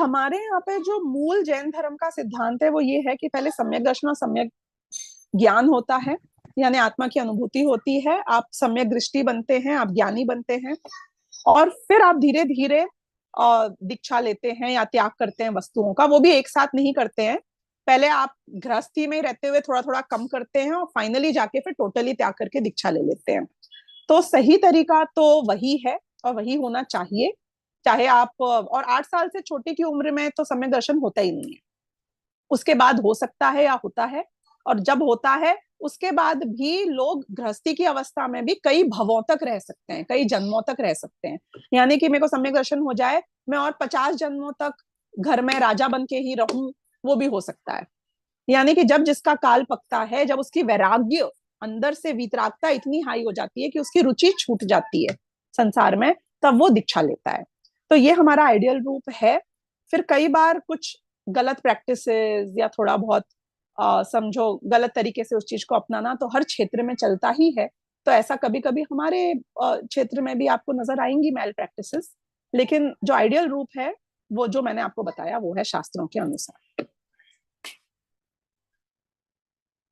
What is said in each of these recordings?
हमारे यहाँ पे जो मूल जैन धर्म का सिद्धांत है वो ये है कि पहले सम्यक दर्शन और सम्यक ज्ञान होता है, यानी आत्मा की अनुभूति होती है, आप सम्यक दृष्टि बनते हैं, आप ज्ञानी बनते हैं, और फिर आप धीरे धीरे दीक्षा लेते हैं या त्याग करते हैं वस्तुओं का। वो भी एक साथ नहीं करते हैं, पहले आप गृहस्थी में रहते हुए थोड़ा थोड़ा कम करते हैं और फाइनली जाके फिर टोटली त्याग करके दीक्षा ले लेते हैं। तो सही तरीका तो वही है और वही होना चाहिए। चाहे आप, और 8 साल से छोटे की उम्र में तो सम्यक दर्शन होता ही नहीं है, उसके बाद हो सकता है या होता है। और जब होता है उसके बाद भी लोग गृहस्थी की अवस्था में भी कई भवों तक रह सकते हैं, कई जन्मों तक रह सकते हैं। यानी कि मेरे को सम्यक दर्शन हो जाए, मैं और 50 जन्मों तक घर में राजा बन के ही रहूं, वो भी हो सकता है। यानी कि जब जिसका काल पकता है, जब उसकी वैराग्य, अंदर से वीतरागता इतनी हाई हो जाती है कि उसकी रुचि छूट जाती है संसार में, तब वो दीक्षा लेता है। तो ये हमारा आइडियल रूप है। फिर कई बार कुछ गलत प्रैक्टिसेस या थोड़ा बहुत समझो गलत तरीके से उस चीज को अपनाना तो हर क्षेत्र में चलता ही है। तो ऐसा कभी कभी हमारे क्षेत्र में भी आपको नजर आएंगी मैल प्रैक्टिसेस, लेकिन जो आइडियल रूप है वो जो मैंने आपको बताया वो है शास्त्रों के अनुसार।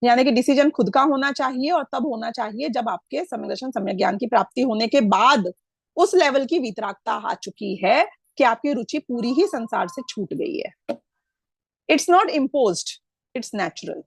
यानी कि डिसीजन खुद का होना चाहिए, और तब होना चाहिए जब आपके सम्यक दर्शन सम्यक ज्ञान की प्राप्ति होने के बाद उस लेवल की वितरागता आ चुकी है कि आपकी रुचि पूरी ही संसार से छूट गई है। It's not imposed, it's natural.